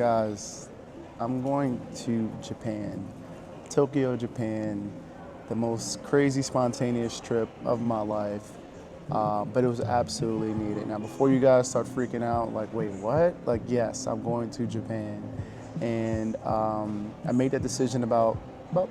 guys, I'm going to Japan, Tokyo, Japan, the most crazy spontaneous trip of my life. But it was absolutely needed. Now, before you guys start freaking out, like, wait, what? Like, yes, I'm going to Japan. And I made that decision about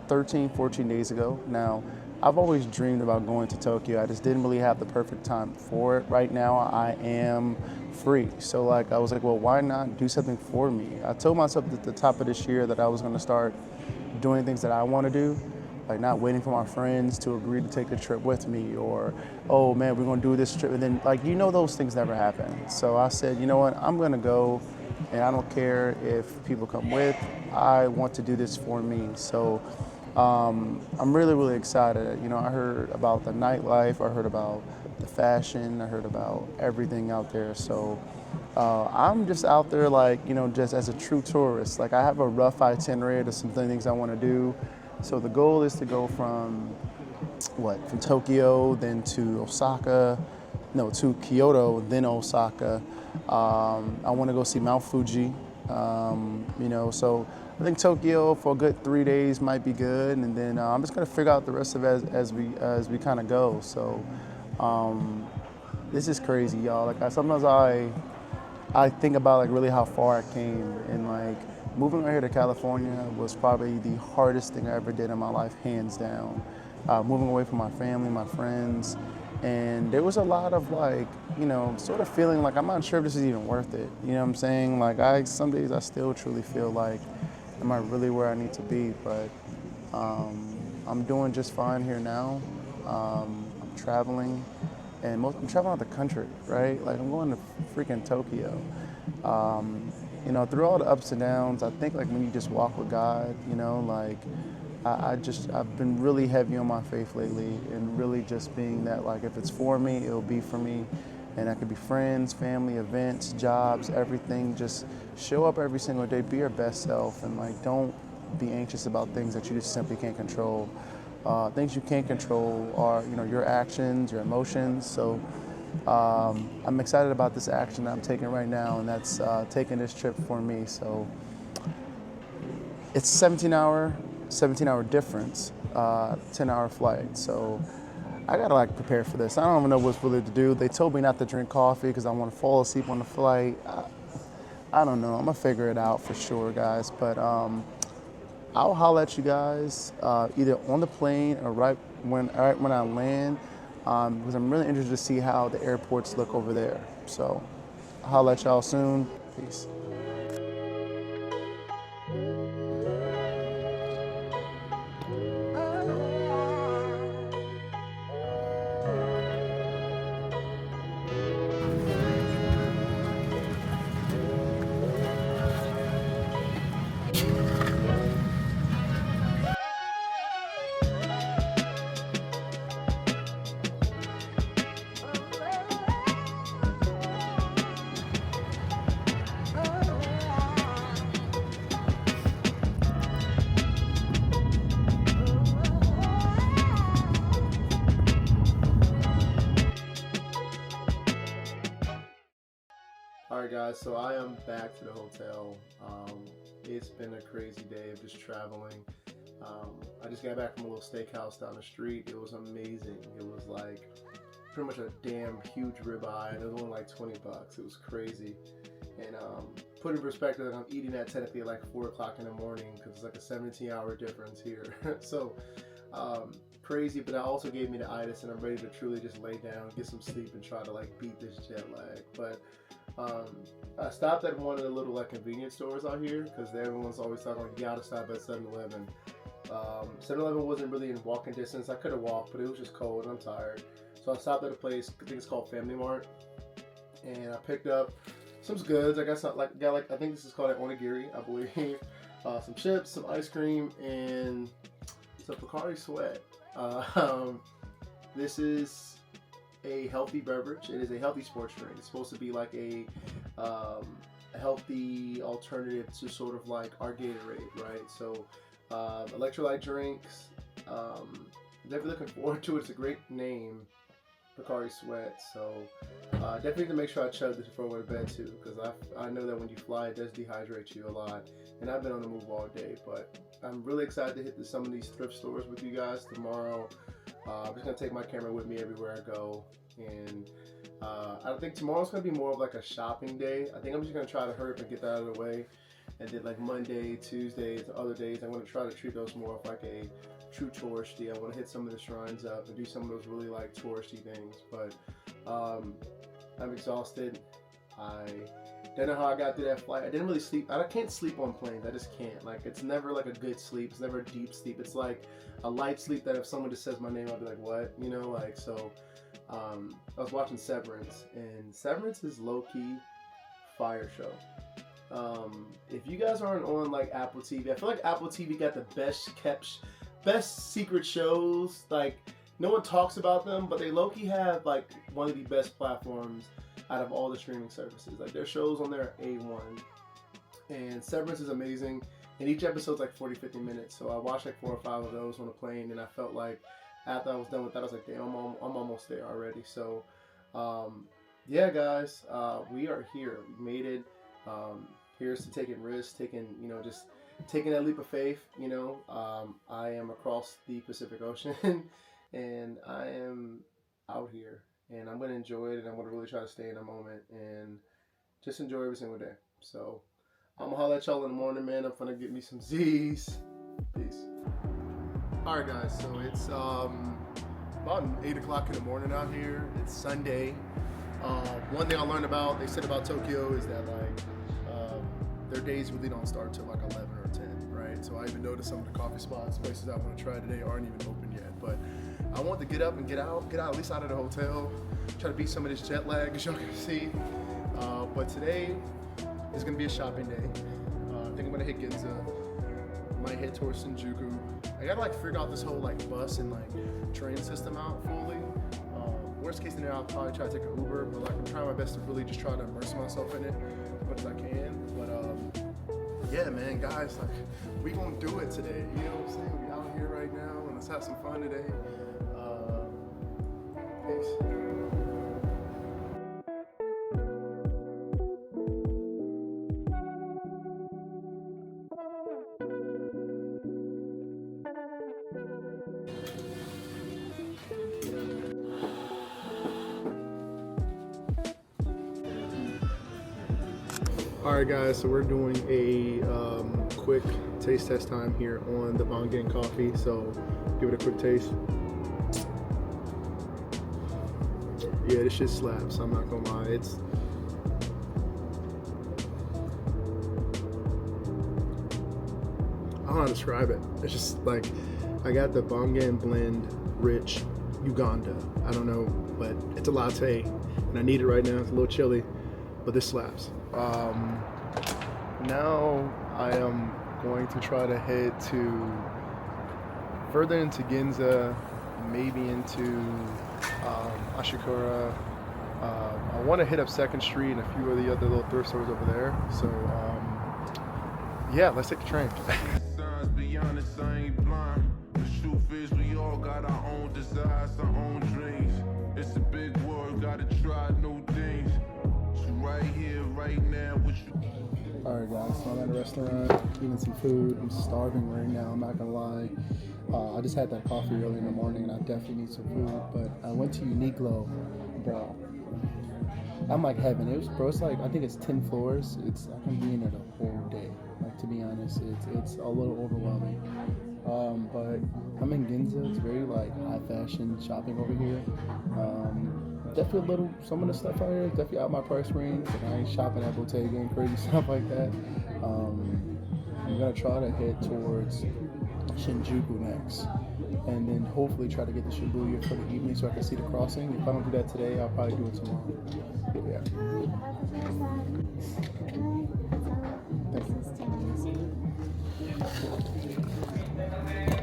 13, 14 days ago. Now, I've always dreamed about going to Tokyo. I just didn't really have the perfect time for it. Right now, I am free. So, like, I was like, well, why not do something for me? I told myself at the top of this year that I was going to start doing things that I want to do, like not waiting for my friends to agree to take a trip with me, or, oh man, we're going to do this trip. And then, like, those things never happen. So I said, you know what, I'm going to go, and I don't care if people come with. I want to do this for me. So I'm really, really excited. I heard about the nightlife, I heard about the fashion, I heard about everything out there. So I'm just out there, like, just as a true tourist. Like, I have a rough itinerary to some things I want to do. So the goal is to go from Tokyo, then to Osaka, no, to Kyoto, then Osaka. I want to go see Mount Fuji. So I think Tokyo for a good 3 days might be good, and then I'm just gonna figure out the rest of it as we kind of go. So this is crazy, y'all. Like, sometimes I think about, like, really how far I came, and like moving right here to California was probably the hardest thing I ever did in my life, hands down. Moving away from my family, my friends, and there was a lot of, like, sort of feeling like I'm not sure if this is even worth it. You know what I'm saying? Like, some days I still truly feel like, am I really where I need to be? But I'm doing just fine here now. I'm traveling, and I'm traveling out the country, right? Like, I'm going to freaking Tokyo. Through all the ups and downs, I think, like, when you just walk with God, like, I've been really heavy on my faith lately, and really just being that, like, if it's for me, it'll be for me. And that could be friends, family, events, jobs, everything. Just show up every single day, be your best self, and, like, don't be anxious about things that you just simply can't control. Things you can't control are, your actions, your emotions. So I'm excited about this action that I'm taking right now, and that's taking this trip for me. So it's 17-hour difference, 10-hour flight. So I gotta, like, prepare for this. I don't even know what's really to do. They told me not to drink coffee because I want to fall asleep on the flight. I don't know. I'm gonna figure it out for sure, guys. But I'll holler at you guys either on the plane or right when I land, because I'm really interested to see how the airports look over there. So I'll holler at y'all soon. Peace. All right, guys, so I am back to the hotel. It's been a crazy day of just traveling. I just got back from a little steakhouse down the street. It was amazing. It was like pretty much a damn huge ribeye, and it was only like $20. It was crazy. And put in perspective, I'm eating that technically at like 4 o'clock in the morning because it's like a 17-hour difference here. So crazy, but that also gave me the itis, and I'm ready to truly just lay down, get some sleep, and try to, like, beat this jet lag. But I stopped at one of the little, like, convenience stores out here because everyone's always talking like, you gotta stop at 7-Eleven. 7-Eleven wasn't really in walking distance. I could have walked, but it was just cold and I'm tired. So I stopped at a place, I think it's called Family Mart, and I picked up some goods. I got I think this is called an onigiri, I believe. Some chips, some ice cream, and some Pocari Sweat. This is a healthy beverage. It is a healthy sports drink. It's supposed to be like a healthy alternative to sort of like our Gatorade, right? So electrolyte drinks. Definitely looking forward to it. It's a great name. Pocari Sweat. So definitely need to make sure I chug this before I go to bed too, because I know that when you fly, it does dehydrate you a lot. And I've been on the move all day, but I'm really excited to hit some of these thrift stores with you guys tomorrow. I'm just gonna take my camera with me everywhere I go, and I think tomorrow's gonna be more of like a shopping day. I think I'm just gonna try to hurry up and get that out of the way, and then like Monday, Tuesdays, other days, I'm gonna try to treat those more of like a true touristy. I want to hit some of the shrines up and do some of those really like touristy things. But I'm exhausted. I don't know how I got through that flight. I didn't really sleep. I can't sleep on planes. I just can't. Like, it's never like a good sleep. It's never a deep sleep. It's like a light sleep that if someone just says my name, I'll be like, what? You know, like, so I was watching Severance, and Severance is low-key fire show. If you guys aren't on like Apple TV, I feel like Apple TV got the best secret shows. Like, no one talks about them, but they low-key have like one of the best platforms out of all the streaming services. Like, their shows on there are A1, and Severance is amazing, and each episode's like 40-50 minutes. So I watched like 4 or 5 of those on a plane, and I felt like after I was done with that, I was like, damn, I'm almost there already. So yeah, guys, we are here. We made it. Here's to taking risks, just taking that leap of faith. I am across the Pacific Ocean and I am out here, and I'm going to enjoy it, and I'm going to really try to stay in the moment and just enjoy every single day. So I'm going to holler at y'all in the morning, man. I'm going to get me some Z's. Peace. All right, guys, so it's about 8 o'clock in the morning out here. It's Sunday. One thing I learned they said about Tokyo is that like their days really don't start till like 11 or 10, right? So I even noticed some of the coffee spots, places I want to try today aren't even open yet. But I want to get up and get out at least out of the hotel, try to beat some of this jet lag, as y'all can see. But today is gonna be a shopping day. I think I'm gonna hit Ginza, might head towards Shinjuku. I gotta like figure out this whole like bus and like train system out fully. Worst case scenario, I'll probably try to take an Uber, but like I'm trying my best to really just try to immerse myself in it as much as I can. But yeah, man, guys, like we gonna do it today. You know what I'm saying? We out here right now, and let's have some fun today. Peace. Alright guys, so we're doing a quick taste test time here on the Bongen coffee, so give it a quick taste. Yeah, this shit slaps, I'm not gonna lie. It's I don't know how to describe it. It's just like, I got the Bongen blend rich Uganda. I don't know, but it's a latte and I need it right now. It's a little chilly, but this slaps. Now I am going to try to head to further into Ginza, maybe into Ashikura. I want to hit up 2nd Street and a few of the other little thrift stores over there. So yeah, let's take the train. Beyond this, I ain't blind. The truth is, we all got our own desires, our own dreams. It's a big world, gotta try new things. So right here, right now, what you. Alright guys, so I'm at a restaurant eating some food. I'm starving right now, I'm not gonna lie. I just had that coffee early in the morning and I definitely need some food. But I went to Uniqlo, bro. I'm like heaven. It's like, I think it's 10 floors. I can be in it a whole day. Like, to be honest, it's a little overwhelming. But I'm in Ginza. It's very like high fashion shopping over here. Definitely some of the stuff out here is definitely out my price range. But I ain't shopping at Bottega and crazy stuff like that. I'm gonna try to head towards Shinjuku next, and then hopefully try to get to Shibuya for the evening so I can see the crossing. If I don't do that today, I'll probably do it tomorrow. Yeah. Thank you.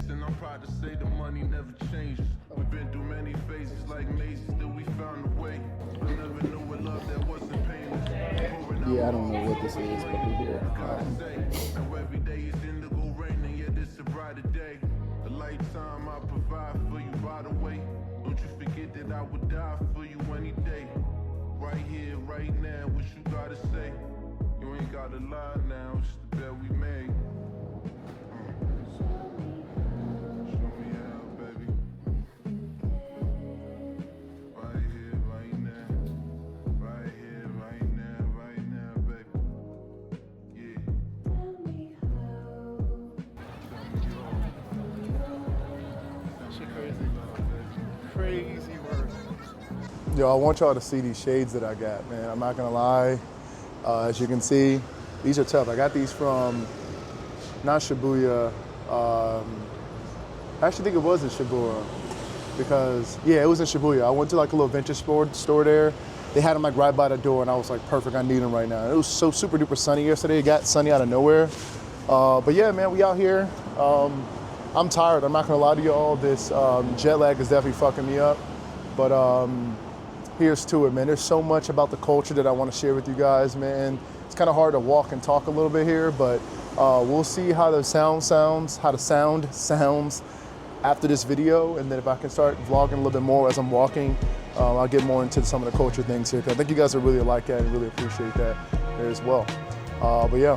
And I'm proud to say the money never changes. We've been through many phases like mazes, till we found a way. I never knew a love that wasn't painless. Yeah, I don't know what this is, but we're here. Every day is indigo raining, yet it's a brighter day. A lifetime I provide for you, by the way. Don't you forget that I would die for you any day. Right here, right now, what you gotta say? You ain't gotta lie now, it's the bet we made. Show me how, baby. Right here, right now. Right here, right now, baby. Yeah. Shit crazy. Crazy work. Yo, I want y'all to see these shades that I got, man. I'm not gonna lie. As you can see, these are tough. I got these from, not Shibuya. I actually think it was in Shibuya because, yeah, it was in Shibuya. I went to like a little vintage store there. They had them like right by the door and I was like, perfect, I need them right now. It was so super duper sunny yesterday. It got sunny out of nowhere. But yeah, man, we out here. I'm tired, I'm not gonna lie to y'all. This jet lag is definitely fucking me up. But here's to it, man. There's so much about the culture that I want to share with you guys, man. It's kind of hard to walk and talk a little bit here, but we'll see how the sound sounds after this video. And then if I can start vlogging a little bit more as I'm walking, I'll get more into some of the culture things here. 'Cause I think you guys will really like that and really appreciate that there as well. But yeah.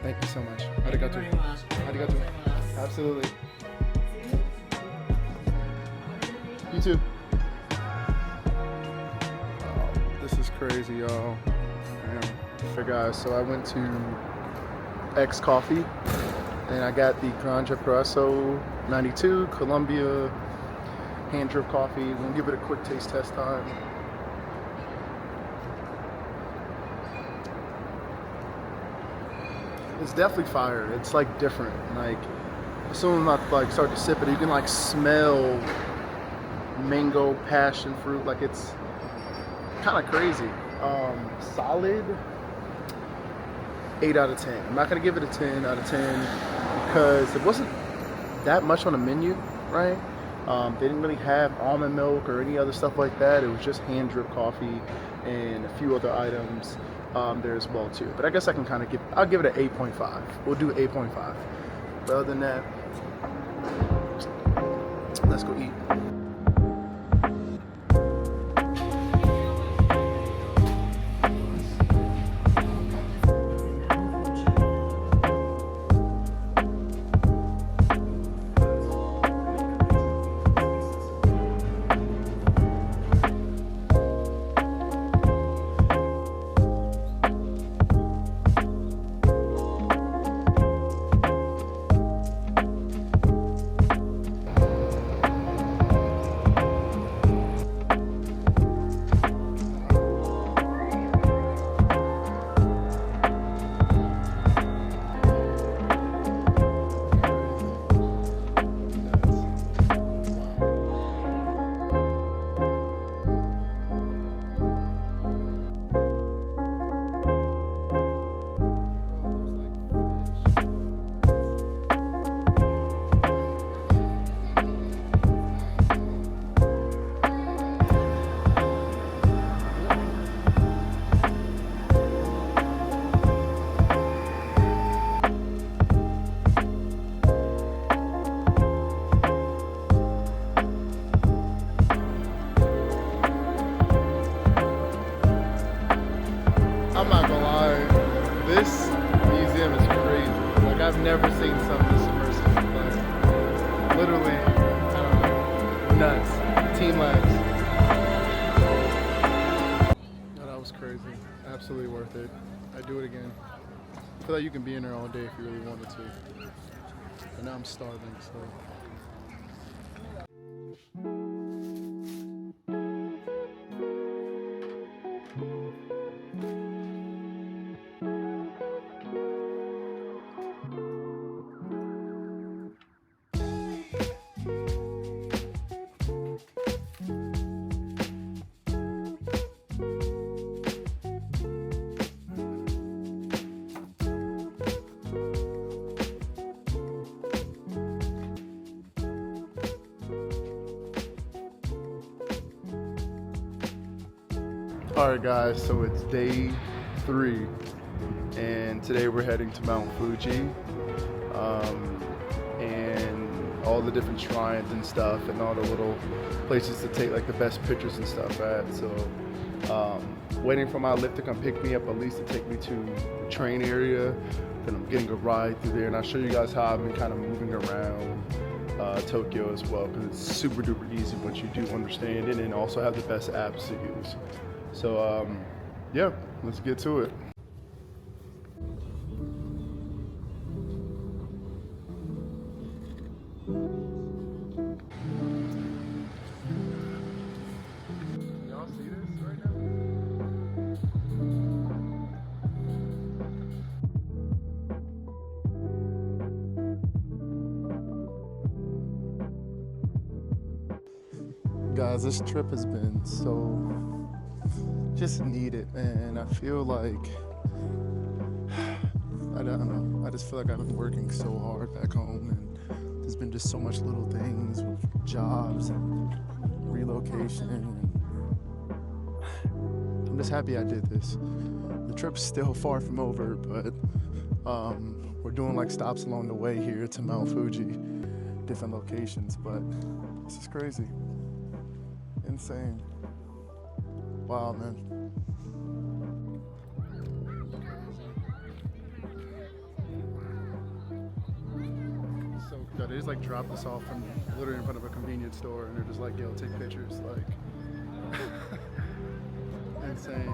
Thank you so much. Arigato. Arigato. Absolutely. You too. This is crazy, y'all. Hey guys, so I went to X Coffee and I got the Grande Espresso 92 Colombia hand drip coffee. We're gonna give it a quick taste test time. It's definitely fire. It's like different. Like as soon as I like start to sip it, you can like smell mango, passion fruit. Like it's kind of crazy. Solid 8 out of 10. I'm not gonna give it a 10 out of 10 because it wasn't that much on the menu, right? They didn't really have almond milk or any other stuff like that. It was just hand drip coffee and a few other items there as well too. But I guess I can kind of I'll give it an 8.5. We'll do 8.5. But other than that, let's go eat. I'm not gonna lie, this museum is crazy. Like I've never seen something this immersive. Like literally, I don't know, nuts. Team labs. Oh, that was crazy. Absolutely worth it. I'd do it again. I feel like you can be in there all day if you really wanted to. But now I'm starving, so. All right, guys, so it's day 3, and today we're heading to Mount Fuji, and all the different shrines and stuff, and all the little places to take like the best pictures and stuff at. So, waiting for my lift to come pick me up, at least to take me to the train area. Then I'm getting a ride through there, and I'll show you guys how I've been kind of moving around Tokyo as well, because it's super duper easy once you do understand it, and also have the best apps to use. So yeah, let's get to it. Y'all see this right now? Guys, this trip has been so just needed, man. I feel like I don't know. I just feel like I've been working so hard back home, and there's been just so much little things with jobs and relocation. And I'm just happy I did this. The trip's still far from over, but we're doing like stops along the way here to Mount Fuji, different locations. But this is crazy. Insane. Wow, man. So they just like dropped us off from literally in front of a convenience store, and they're just like, yo, take pictures. Like, insane.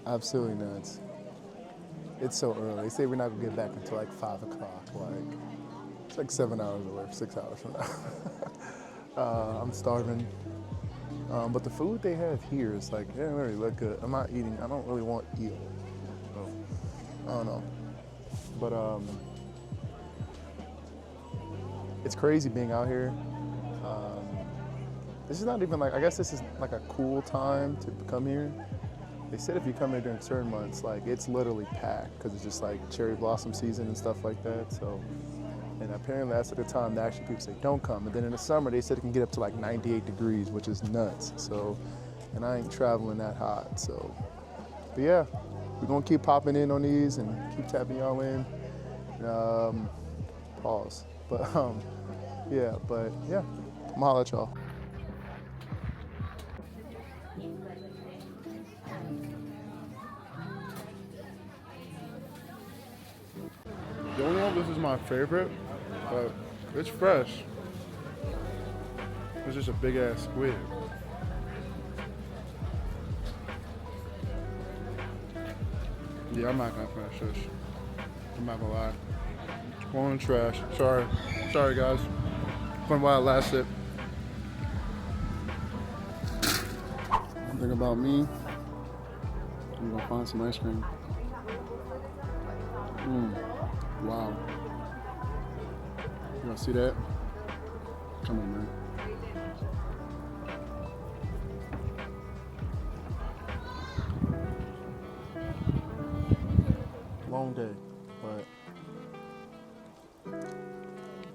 Absolutely nuts. It's so early. They say we're not gonna get back until like 5 o'clock. Like, it's like 7 hours away, 6 hours from now. I'm starving. But the food they have here is like, it doesn't really look good. I'm not eating, I don't really want to eat it. So, I don't know. But it's crazy being out here. This is not even like, I guess this is like a cool time to come here. They said if you come here during certain months, like it's literally packed because it's just like cherry blossom season and stuff like that. So, and apparently that's at the time that actually people say don't come. And then in the summer they said it can get up to like 98 degrees, which is nuts. So, and I ain't traveling that hot. So, but yeah, we're gonna keep popping in on these and keep tapping y'all in. Pause. But yeah, I'm holla at y'all. Don't know if this is my favorite, but it's fresh. It's just a big ass squid. Yeah, I'm not gonna finish this. I'm not gonna lie. It's going in trash. Sorry guys. Fun while it lasted. One thing about me, I'm gonna find some ice cream. Wow. Y'all see that? Come on, man. Long day, but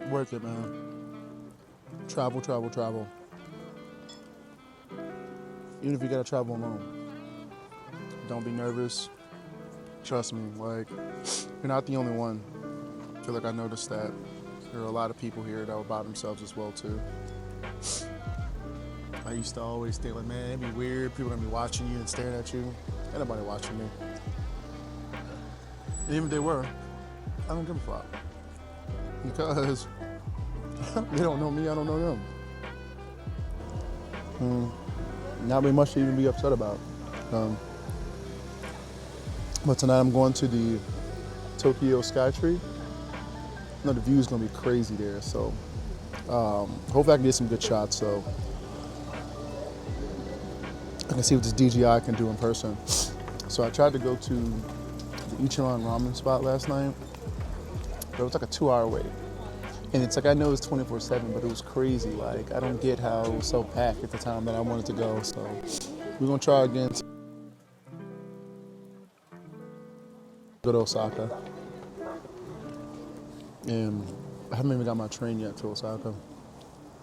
worth it, man. Travel. Even if you gotta travel alone, don't be nervous. Trust me, like, you're not the only one. I feel like I noticed that there are a lot of people here that were by themselves as well, too. I used to always think, like, man, it'd be weird. People are gonna be watching you and staring at you. Ain't nobody watching me. And even if they were, I don't give a fuck. Because they don't know me, I don't know them. Not really much to even be upset about. But tonight I'm going to the Tokyo Skytree. I know the view's gonna be crazy there, so hopefully I can get some good shots so I can see what this DJI can do in person. So I tried to go to the Ichiran ramen spot last night, but it was like a 2-hour wait. And it's like, I know it's 24/7, but it was crazy. Like, I don't get how it was so packed at the time that I wanted to go, so We're gonna try again. Go to Osaka. And I haven't even got my train yet to Osaka.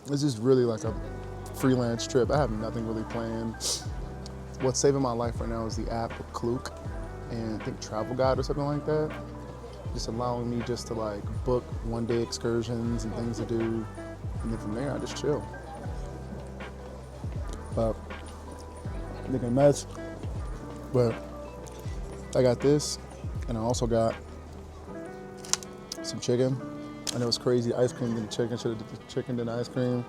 This is really like a freelance trip. I have nothing really planned. What's saving my life right now is the app KLOOK and I think Travel Guide or something like that. Just allowing me just to like book one-day excursions and things to do. And then from there, I just chill. But I'm making a mess. But I got this, and I also got some chicken. I know it's crazy, ice cream than the chicken. Should have did the chicken than the ice cream.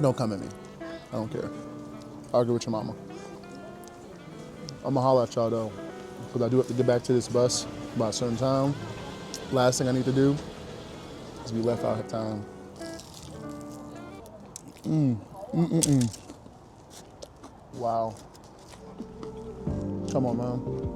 Don't come at me. I don't care. Argue with your mama. I'm gonna holler at y'all though, because I do have to get back to this bus by a certain time. Last thing I need to do is be left out of time. Wow. Come on, man.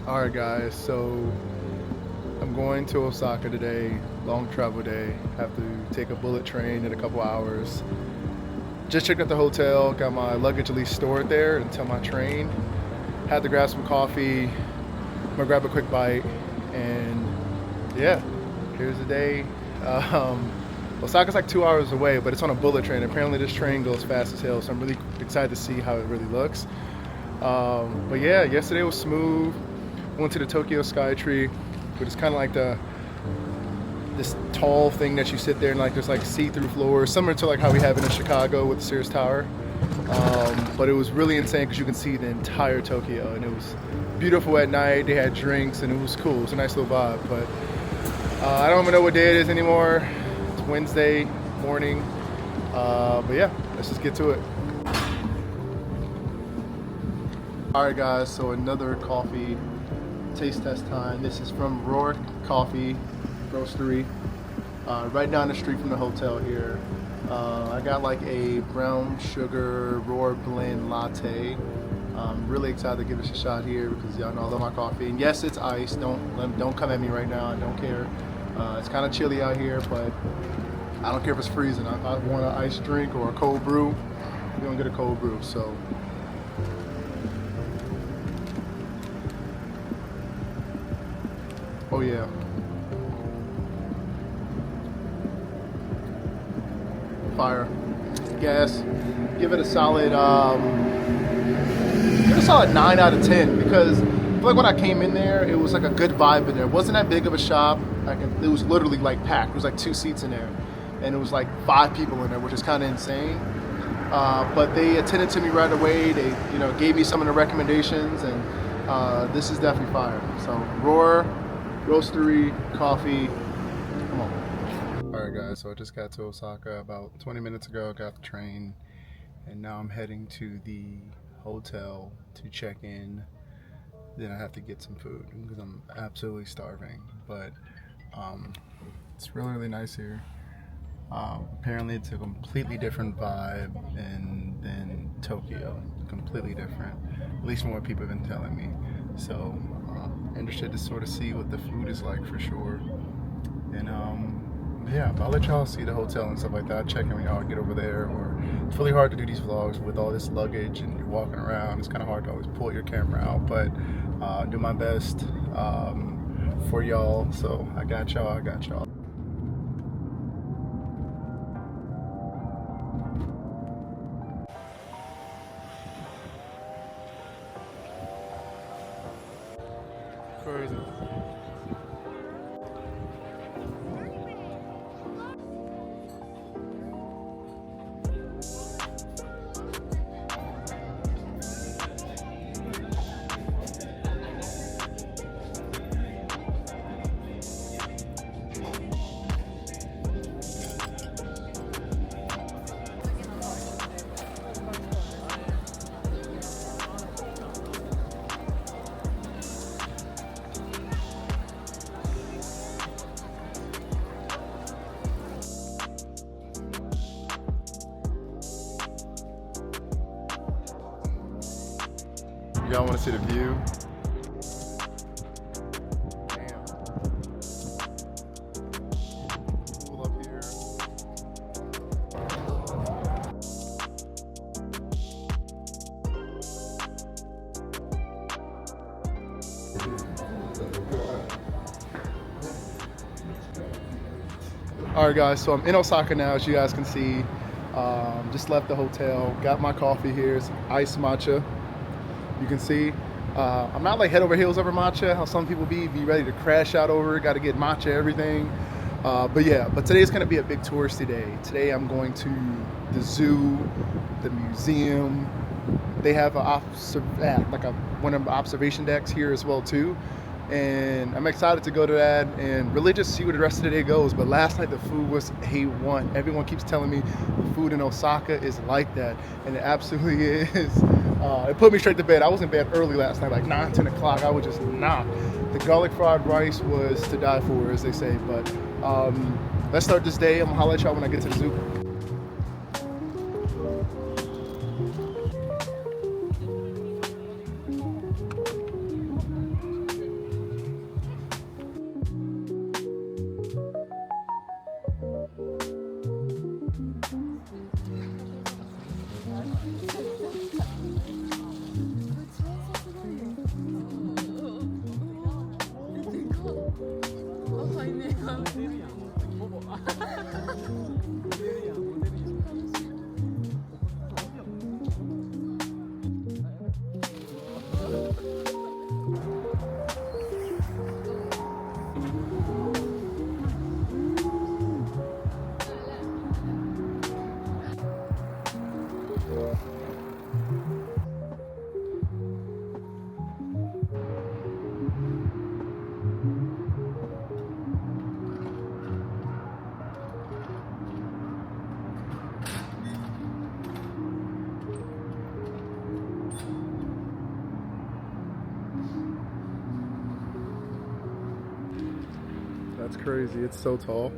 All right, guys, so I'm going to Osaka today, long travel day. Have to take a bullet train in a couple hours. Just checked out the hotel, got my luggage at least stored there until my train. Had to grab some coffee. I'm gonna grab a quick bite, and yeah, here's the day. Osaka's like 2 hours away, but it's on a bullet train. Apparently this train goes fast as hell, so I'm really excited to see how it really looks. But yeah, yesterday was smooth. Went to the Tokyo Skytree, which is kind of like this tall thing that you sit there and like there's like see-through floors, similar to like how we have it in Chicago with the Sears Tower. But it was really insane because you can see the entire Tokyo, and it was beautiful at night. They had drinks and it was cool. It was a nice little vibe. But I don't even know what day it is anymore. It's Wednesday morning. But yeah, let's just get to it. All right, guys. So another coffee taste test time. This is from Roar Coffee Roastery, right down the street from the hotel here. I got like a brown sugar Roar blend latte. I'm really excited to give this a shot here because y'all know I love my coffee. And yes, it's ice. Don't come at me right now. I don't care. It's kind of chilly out here, but I don't care if it's freezing. I want an iced drink or a cold brew. We're gonna get a cold brew. So. Oh yeah. Fire. Gas. Give it a solid 9 out of 10 because I feel like when I came in there, it was like a good vibe in there. It wasn't that big of a shop. It was literally like packed. There was like 2 seats in there, and it was like 5 people in there, which is kind of insane. But they attended to me right away. They, gave me some of the recommendations, and this is definitely fire. So Roar Roastery coffee. Come on. All right, guys. So I just got to Osaka about 20 minutes ago. Got the train, and now I'm heading to the hotel to check in. Then I have to get some food because I'm absolutely starving. But it's really, really nice here. Apparently, it's a completely different vibe than Tokyo. Completely different. At least from what people have been telling me. So. Interested to sort of see what the food is like for sure. And yeah, I'll let y'all see the hotel and stuff like that. Check in when y'all get over there. Or it's really hard to do these vlogs with all this luggage and you're walking around. It's kind of hard to always pull your camera out, but do my best for y'all. So I got y'all. Crazy. Y'all want to see the view? Damn. Pull up here. All right, guys. So I'm in Osaka now, as you guys can see. Just left the hotel. Got my coffee here. Some iced matcha. You can see I'm not like head over heels over matcha, how some people be ready to crash out over it, got to get matcha everything. But yeah, but today's going to be a big touristy day. Today I'm going to the zoo, the museum. They have one of the observation decks here as well too. And I'm excited to go to that and really just see where the rest of the day goes. But last night the food was A1. Everyone keeps telling me the food in Osaka is like that, and it absolutely is. It put me straight to bed. I was in bed early last night, like 9, 10 o'clock. I was just not. The garlic fried rice was to die for, as they say. But let's start this day. I'm gonna holler at y'all when I get to the zoo. That's crazy. It's so tall.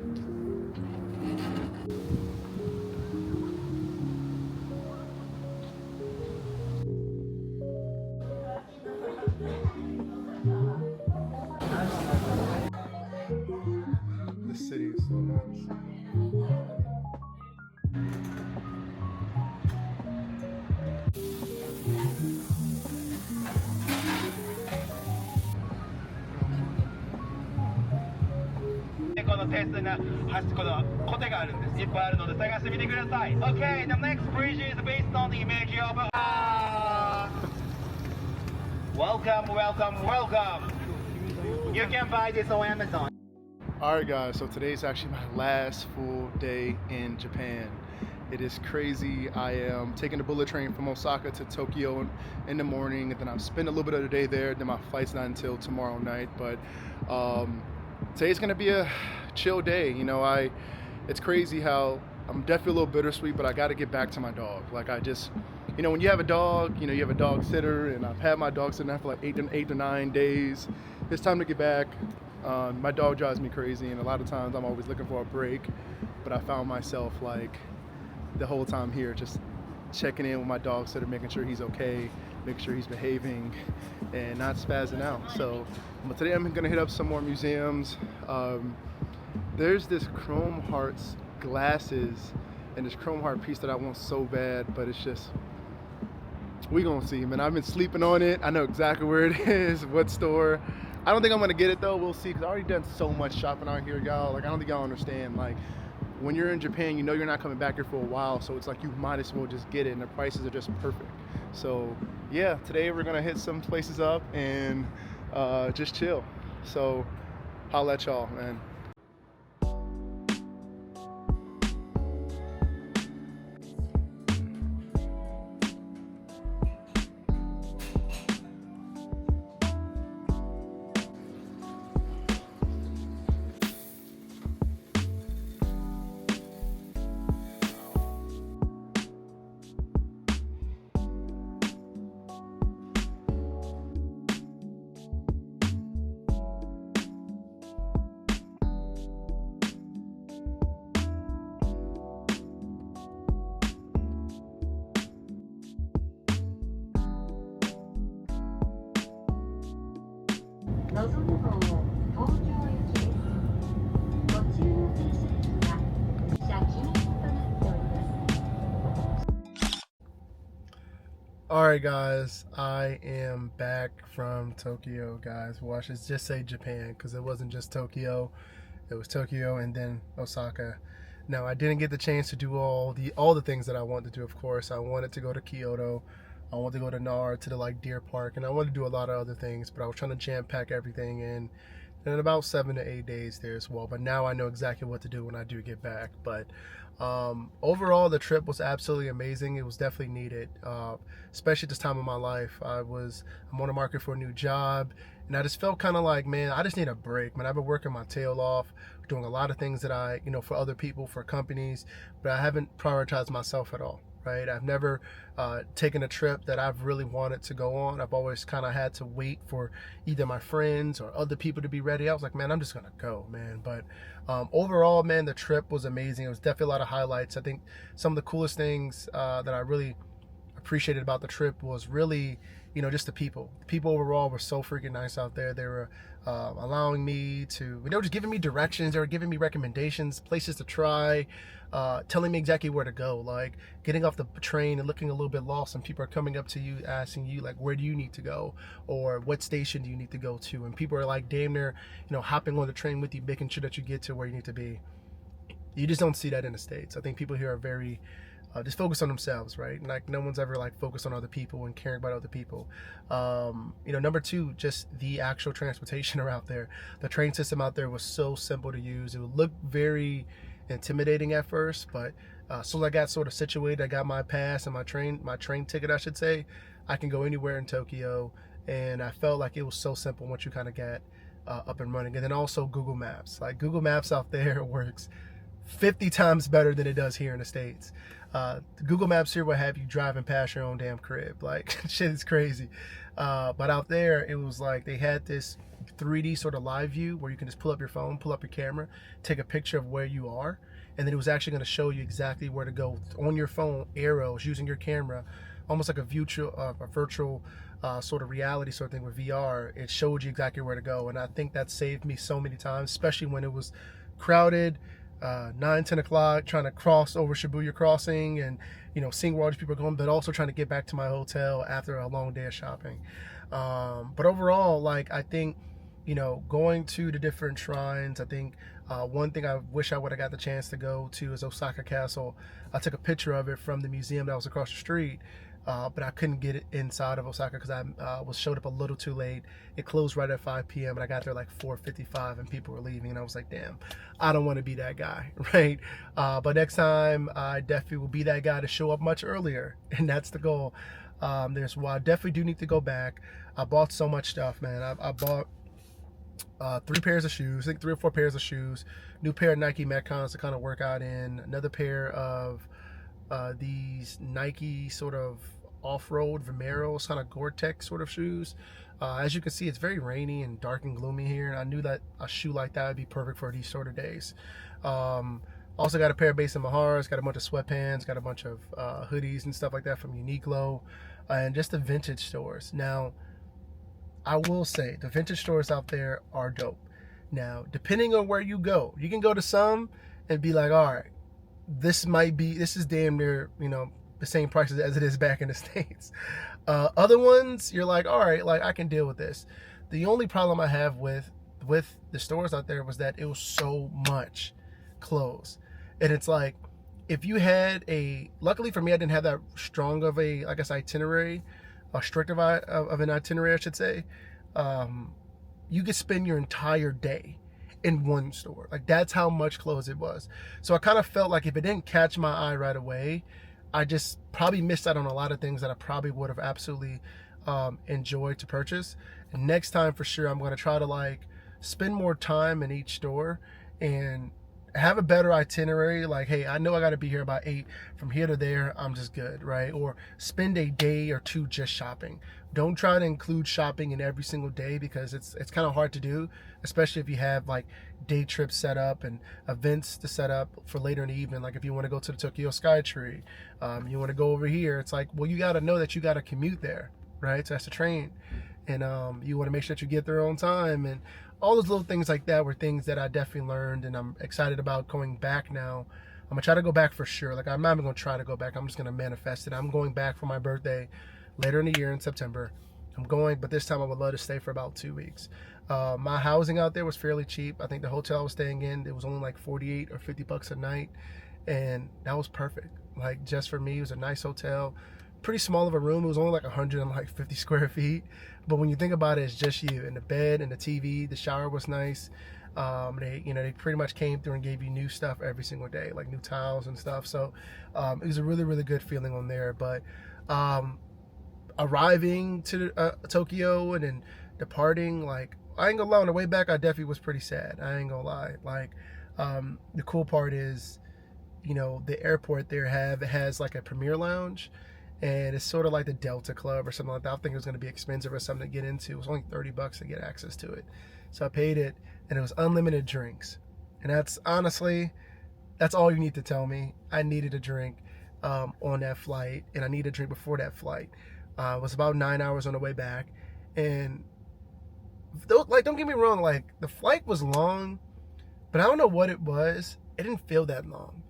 This city is so nice. Okay, the next bridge is based on the image of welcome, welcome, welcome. You can buy this on Amazon. Alright guys, so today's actually my last full day in Japan. It is crazy. I am taking the bullet train from Osaka to Tokyo in the morning, and then I'll spend a little bit of the day there. Then my flight's not until tomorrow night, but today's gonna be a chill day. You know, it's crazy how I'm definitely a little bittersweet, but I got to get back to my dog. Like when you have a dog, you have a dog sitter, and I've had my dog sitting there for like 8 to 9 days. It's time to get back. My dog drives me crazy, and a lot of times I'm always looking for a break, but I found myself like the whole time here just checking in with my dog sitter, making sure he's okay, making sure he's behaving and not spazzing out. So but today I'm gonna hit up some more museums. There's this Chrome Hearts glasses and this Chrome Heart piece that I want so bad, but it's just, we gonna see, man. I've been sleeping on it. I know exactly where it is, what store. I don't think I'm gonna get it though. We'll see, because I already done so much shopping out here, y'all. Like, I don't think y'all understand. Like, when you're in Japan, you know you're not coming back here for a while, so it's like you might as well just get it, and the prices are just perfect. So yeah, today we're gonna hit some places up, and just chill. So holla at y'all, man. Alright guys, I am back from Tokyo, guys. Well, I should just say Japan, because it wasn't just Tokyo. It was Tokyo and then Osaka. Now, I didn't get the chance to do all the things that I wanted to do, of course. I wanted to go to Kyoto. I wanted to go to Nara, to the Deer Park, and I wanted to do a lot of other things, but I was trying to jam pack everything in about 7 to 8 days there as well. But now I know exactly what to do when I do get back. But overall, the trip was absolutely amazing. It was definitely needed, especially at this time of my life. I'm on the market for a new job, and I just felt kind of like, man, I just need a break. Man, I've been working my tail off, doing a lot of things that for other people, for companies, but I haven't prioritized myself at all. Right? I've never taken a trip that I've really wanted to go on. I've always kind of had to wait for either my friends or other people to be ready. I was like, man, I'm just gonna go, man. But overall, man, the trip was amazing. It was definitely a lot of highlights. I think some of the coolest things that I really appreciated about the trip was really, just the people. The people overall were so freaking nice out there. They were allowing me to, they were just giving me directions. They were giving me recommendations, places to try, telling me exactly where to go. Like getting off the train and looking a little bit lost, and people are coming up to you asking you like, where do you need to go, or what station do you need to go to? And people are like damn near, hopping on the train with you, making sure that you get to where you need to be. You just don't see that in the States. I think people here are very just focus on themselves, right? Like no one's ever like focused on other people and caring about other people. Number two, just the actual transportation around there. The train system out there was so simple to use. It would look very intimidating at first, but as soon as I got sort of situated, I got my pass and my train ticket, I should say, I can go anywhere in Tokyo, and I felt like it was so simple once you kind of got up and running. And then also Google Maps. Like Google Maps out there works 50 times better than it does here in the States. Google Maps here will have you driving past your own damn crib. Like shit is crazy. But out there, it was like they had this 3D sort of live view where you can just pull up your phone, pull up your camera, take a picture of where you are, and then it was actually going to show you exactly where to go on your phone, arrows, using your camera, almost like a virtual sort of reality sort of thing with VR. It showed you exactly where to go, and I think that saved me so many times, especially when it was crowded, 9-10 o'clock, trying to cross over Shibuya Crossing and seeing where all these people are going, but also trying to get back to my hotel after a long day of shopping. But overall, like I think going to the different shrines, I think one thing I wish I would have got the chance to go to is Osaka Castle. I took a picture of it from the museum that was across the street, but I couldn't get it inside of Osaka because I showed up a little too late. It closed right at 5 p.m. and I got there like 4:55 and people were leaving, and I was like, damn, I don't want to be that guy, right? But next time I definitely will be that guy to show up much earlier, and that's the goal. I definitely do need to go back. I bought so much stuff, man. I bought 3 pairs of shoes, I think 3 or 4 pairs of shoes, new pair of Nike Metcons to kind of work out in, another pair of these Nike sort of off-road Vomeros, kind of Gore-Tex sort of shoes. As you can see, it's very rainy and dark and gloomy here, and I knew that a shoe like that would be perfect for these sort of days. Also got a pair of Base and Maharas, got a bunch of sweatpants, got a bunch of hoodies and stuff like that from Uniqlo, and just the vintage stores. Now, I will say the vintage stores out there are dope. Now, depending on where you go, you can go to some and be like, all right, this is damn near, the same prices as it is back in the States. Other ones, you're like, all right, like I can deal with this. The only problem I have with the stores out there was that it was so much clothes. And it's like, if you had luckily for me, I didn't have that strong of a, I guess, itinerary, strict of an itinerary, I should say. you could spend your entire day in one store. Like, that's how much clothes it was. So I kind of felt like if it didn't catch my eye right away, I just probably missed out on a lot of things that I probably would have absolutely enjoyed to purchase. And next time for sure, I'm going to try to like spend more time in each store and have a better itinerary. Like, hey, I know I got to be here about 8. From here to there, I'm just good, right? Or spend a day or two just shopping. Don't try to include shopping in every single day, because it's kind of hard to do, especially if you have like day trips set up and events to set up for later in the evening. Like if you want to go to the Tokyo Skytree, you want to go over here. It's like, well, you got to know that you got to commute there, right? So that's the train. And you want to make sure that you get there on time, and all those little things like that were things that I definitely learned, and I'm excited about going back now. I'm gonna try to go back for sure. Like, I'm not even gonna try to go back. I'm just gonna manifest it. I'm going back for my birthday later in the year in September. I'm going, but this time I would love to stay for about 2 weeks. My housing out there was fairly cheap. I think the hotel I was staying in, it was only like 48 or 50 bucks a night, and that was perfect. Like, just for me, it was a nice hotel. Pretty small of a room. It was only like 150 square feet. But when you think about it, it's just you and the bed and the TV. The shower was nice. They pretty much came through and gave you new stuff every single day, like new towels and stuff. So it was a really, really good feeling on there. But arriving to Tokyo and then departing, like, I ain't gonna lie, on the way back, I definitely was pretty sad. I ain't gonna lie. Like, the cool part is, the airport there has like a premier lounge. And it's sort of like the Delta Club or something like that. I think it was going to be expensive or something to get into. It was only 30 bucks to get access to it. So I paid it, and it was unlimited drinks. And that's honestly, that's all you need to tell me. I needed a drink on that flight, and I needed a drink before that flight. It was about 9 hours on the way back. And don't get me wrong, like, the flight was long, but I don't know what it was. It didn't feel that long.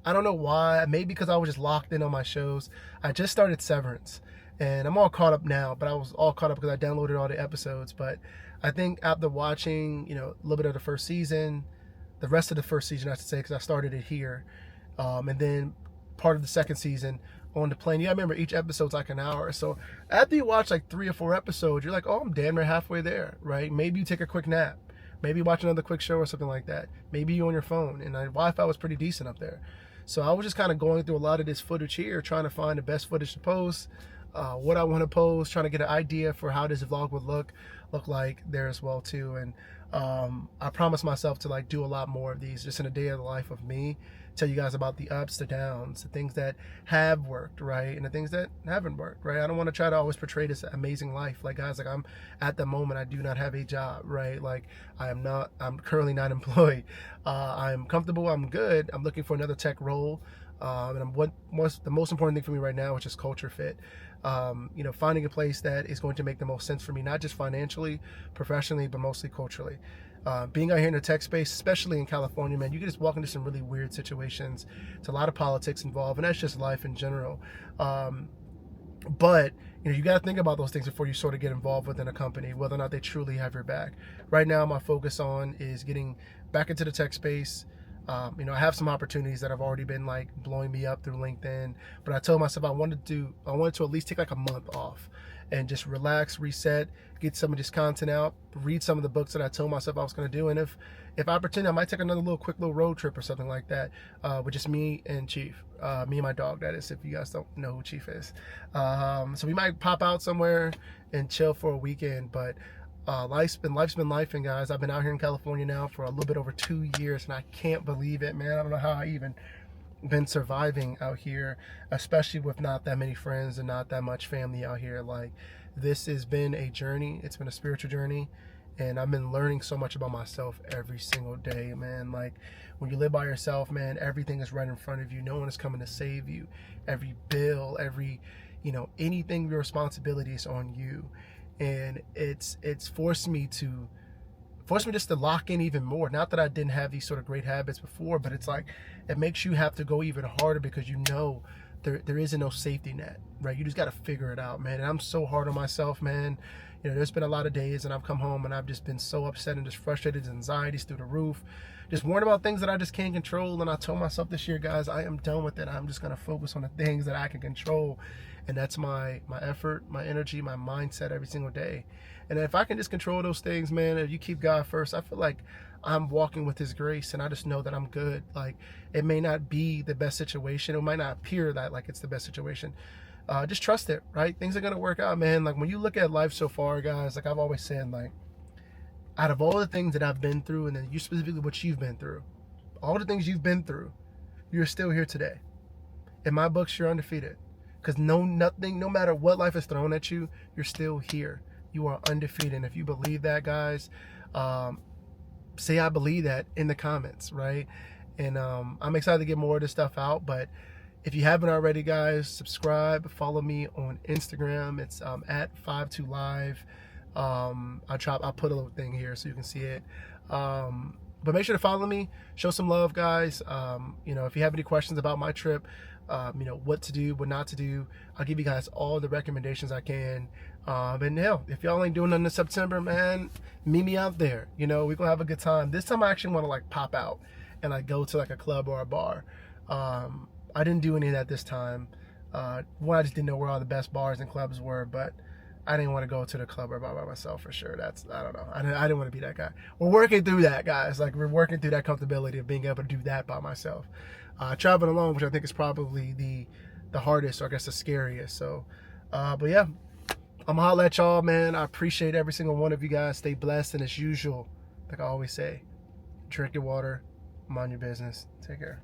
I don't know why. Maybe because I was just locked in on my shows. I just started Severance, and I'm all caught up now, but I was all caught up because I downloaded all the episodes. But I think after watching, a little bit of the first season, the rest of the first season, I should say, because I started it here, and then part of the second season on the plane. Yeah, I remember each episode's like an hour. So after you watch like 3 or 4 episodes, you're like, oh, I'm damn near halfway there, right? Maybe you take a quick nap. Maybe watch another quick show or something like that. Maybe you're on your phone, and the Wi-Fi was pretty decent up there. So I was just kind of going through a lot of this footage here, trying to find the best footage to post, what I want to post, trying to get an idea for how this vlog would look like there as well too. And I promised myself to like do a lot more of these, just in a day of the life of me, tell you guys about the ups, the downs, the things that have worked, right, and the things that haven't worked, right. I don't want to try to always portray this amazing life. Like, guys, like, I'm at the moment, I do not have a job, right. Like, I'm currently not employed. I'm comfortable, I'm good. I'm looking for another tech role, and the most important thing for me right now, which is culture fit. Finding a place that is going to make the most sense for me, not just financially, professionally, but mostly culturally. Being out here in the tech space, especially in California, man, you can just walk into some really weird situations. It's a lot of politics involved, and that's just life in general. But you got to think about those things before you sort of get involved within a company, whether or not they truly have your back. Right now, my focus on is getting back into the tech space. I have some opportunities that have already been like blowing me up through LinkedIn, but I told myself I wanted to at least take like a month off and just relax, reset, get some of this content out, read some of the books that I told myself I was going to do. And if opportunity, I might take another quick little road trip or something like that, with just me and Chief, me and my dog, that is, if you guys don't know who Chief is. So we might pop out somewhere and chill for a weekend, but life's been lifing, guys. I've been out here in California now for a little bit over 2 years, and I can't believe it, man. I don't know how I even been surviving out here, especially with not that many friends and not that much family out here. Like, this has been a journey. It's been a spiritual journey, and I've been learning so much about myself every single day, man. Like, when you live by yourself, man, everything is right in front of you. No one is coming to save you. Every bill, every anything, your responsibility is on you. And it's forced me just to lock in even more. Not that I didn't have these sort of great habits before, but it's like, it makes you have to go even harder, because there isn't no safety net, right? You just got to figure it out, man. And I'm so hard on myself, man. You know, there's been a lot of days and I've come home and I've just been so upset and just frustrated, anxieties through the roof, just worried about things that I just can't control. And I told myself this year, guys, I am done with it. I'm just going to focus on the things that I can control. And that's my effort, my energy, my mindset every single day. And if I can just control those things, man, if you keep God first, I feel like I'm walking with his grace, and I just know that I'm good. Like, it may not be the best situation. It might not appear that like it's the best situation. Just trust it, right? Things are going to work out, man. Like, when you look at life so far, guys, like I've always said, like, out of all the things that I've been through, and then you specifically what you've been through, all the things you've been through, you're still here today. In my books, you're undefeated. Because no matter what life is thrown at you, you're still here. You are undefeated. And if you believe that, guys, say I believe that in the comments, right? And I'm excited to get more of this stuff out. But if you haven't already, guys, subscribe, follow me on Instagram. It's at 52live. I'll put a little thing here so you can see it. But make sure to follow me, show some love, guys. You know, if you have any questions about my trip, you know, what to do, what not to do, I'll give you guys all the recommendations I can. And hell, if y'all ain't doing nothing in September, man, meet me out there. You know, we're gonna have a good time. This time I actually want to like pop out and like go to like a club or a bar. I didn't do any of that this time. One, I just didn't know where all the best bars and clubs were, but I didn't want to go to the club or bar by myself for sure. I don't know. I didn't want to be that guy. We're working through that, guys. Like, we're working through that comfortability of being able to do that by myself. Traveling alone, which I think is probably the hardest, or I guess the scariest. So, but yeah, I'm gonna holla at y'all, man. I appreciate every single one of you guys. Stay blessed, and as usual, like I always say, drink your water, mind your business. Take care.